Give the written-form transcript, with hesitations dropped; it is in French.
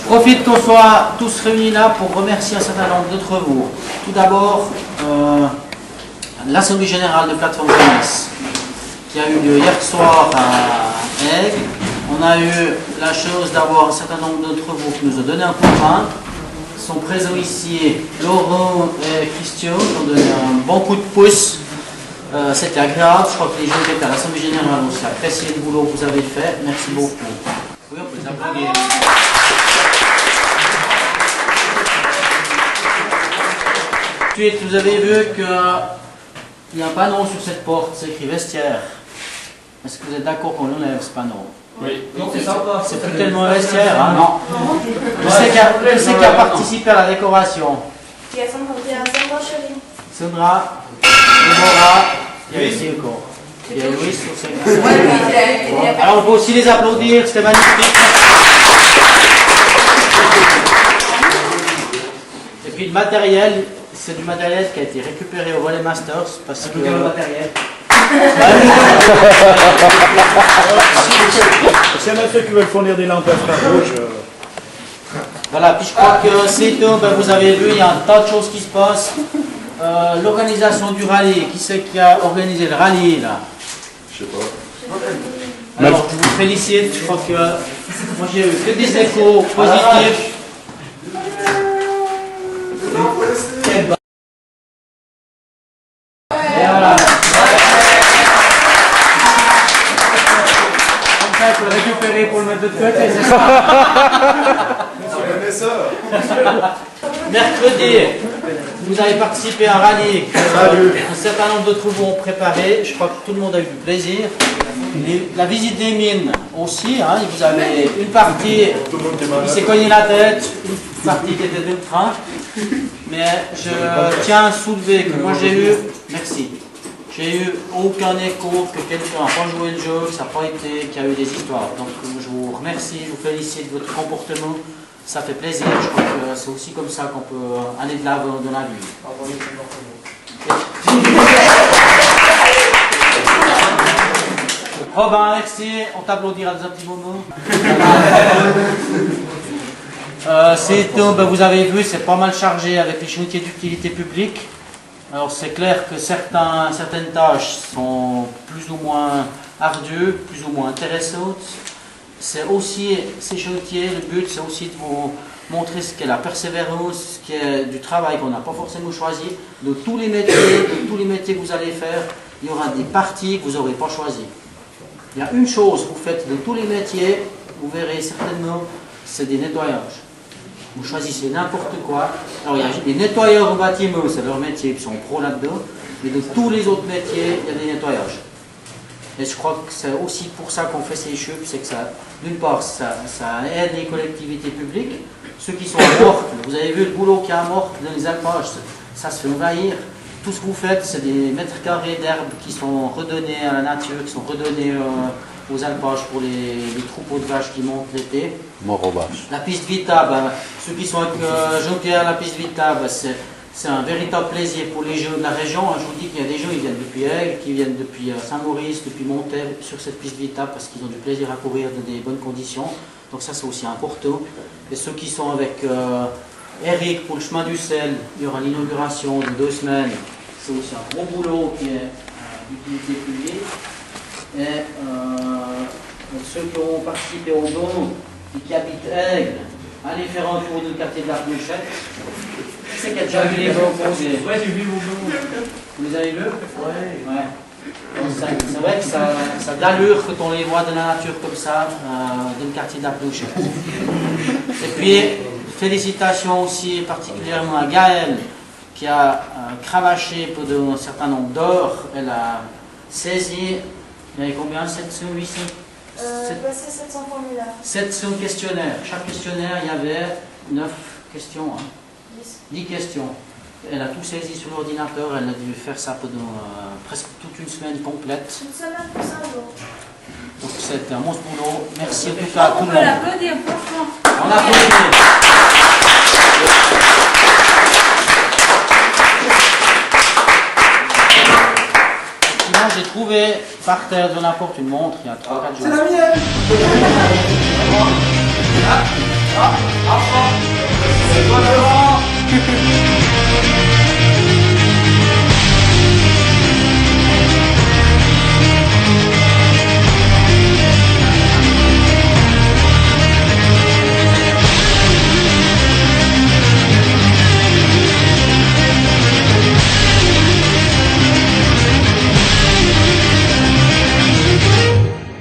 profite qu'on soit tous réunis là pour remercier un certain nombre d'entre vous. Tout d'abord, l'Assemblée Générale de Plateforme Jeunesse, qui a eu lieu hier soir à Aigle. On a eu la chance d'avoir un certain nombre d'entre vous qui nous ont donné un coup de main. Ils sont présents ici, Laurent et Christian, qui ont donné un bon coup de pouce. C'était agréable. Je crois que les jeunes qui étaient à l'Assemblée Générale ont aussi apprécié le boulot que vous avez fait. Merci beaucoup. Oui, on peut les applaudir. Ensuite, vous avez vu qu'il y a un panneau sur cette porte, c'est écrit vestiaire. Est-ce que vous êtes d'accord qu'on enlève ce panneau? Oui. Non, c'est sympa. C'est plus tellement un vestiaire, hein? Non. Je sais qui a participé à la décoration. Il y a Sandra Chéri. Sandra, Déborah, il y a aussi encore. Il y a Louis sur ces. Alors on peut aussi les applaudir, c'était magnifique. Et puis le matériel, c'est du matériel qui a été récupéré au Volley Masters parce que. Le matériel. C'est un maître qui veut fournir des lampes infrarouges. Voilà, puis je crois que c'est tout, ben vous avez vu, il y a un tas de choses qui se passent. L'organisation du rallye, qui c'est qui a organisé le rallye là? Je sais pas. Alors je vous félicite, je crois que moi j'ai eu que des échos positifs. Et voilà. Comme ça, il faut le récupérer pour le mettre de côté, c'est ça. Mercredi, vous avez participé à un rallye que un certain nombre d'entre vous ont préparé. Je crois que tout le monde a eu du plaisir. La visite des mines aussi, hein, vous avez une partie qui s'est cogné la tête, une partie qui était dans le train. Mais je tiens à soulever que moi j'ai eu, merci, j'ai eu aucun écho que quelqu'un n'a pas joué le jeu, que ça n'a pas été, qu'il y a eu des histoires. Donc je vous remercie, je vous félicite de votre comportement. Ça fait plaisir, je crois que c'est aussi comme ça qu'on peut aller de l'avant dans la vie. Robin, merci, on t'applaudira dans un petit moment. C'est tout, ben vous avez vu, c'est pas mal chargé avec les chantiers d'utilité publique. Alors c'est clair que certaines tâches sont plus ou moins ardues, plus ou moins intéressantes. C'est aussi, ces chantiers, le but c'est aussi de vous montrer ce qu'est la persévérance, ce qu'est du travail qu'on n'a pas forcément choisi. De tous les métiers que vous allez faire, il y aura des parties que vous n'aurez pas choisies. Il y a une chose que vous faites de tous les métiers, vous verrez certainement, c'est des nettoyages. Vous choisissez n'importe quoi. Alors il y a des nettoyeurs au bâtiment, c'est leur métier, ils sont pros là-dedans. Mais de tous les autres métiers, il y a des nettoyages. Et je crois que c'est aussi pour ça qu'on fait ces chutes, c'est que ça, d'une part, ça aide les collectivités publiques. Ceux qui sont à Morcle, vous avez vu le boulot qu'il y a à Morcle dans les alpages, ça se fait envahir. Tout ce que vous faites, c'est des mètres carrés d'herbe qui sont redonnés à la nature, qui sont redonnés aux alpages pour les troupeaux de vaches qui montent l'été. Mort aux vaches. La piste Vita, ben, ceux qui sont avec Jean-Pierre, la piste Vita, ben, c'est un véritable plaisir pour les jeunes de la région. Je vous dis qu'il y a des gens qui viennent depuis Aigle, qui viennent depuis Saint-Maurice, depuis Montel, sur cette piste Vita, parce qu'ils ont du plaisir à courir dans des bonnes conditions. Donc ça, c'est aussi important. Et ceux qui sont avec Eric pour le chemin du sel, il y aura l'inauguration de 2 semaines. C'est aussi un gros boulot qui est d'utilité publique. Et ceux qui ont participé au don et qui habitent Aigle, allez faire un tour du quartier de la Planchette. C'est qu'il y a déjà vu les bons posés. Ouais, j'ai vu vos bons. Vous les avez vus? Ouais. C'est vrai que ça a de l'allure quand on les voit dans la nature comme ça, dans le quartier de la Planchette. Et puis, félicitations aussi particulièrement à Gaëlle, qui a cravaché pendant un certain nombre d'heures. Elle a saisi, il y avait combien? 700, 800? C'est 700 formulaires. 700 questionnaires. Chaque questionnaire, il y avait 9 questions. Hein. 10 questions. Elle a tout saisi sur l'ordinateur. Elle a dû faire ça pendant presque toute une semaine complète. Une semaine pour 5 jours. Donc c'était un monstre boulot. Merci en tout cas à tout le monde. On peut l'applaudir, franchement. On applaudit. Sinon, j'ai trouvé par terre de n'importe une montre il y a 3-4 jours. C'est la mienne. Ah, enfant. C'est toi, Laurent.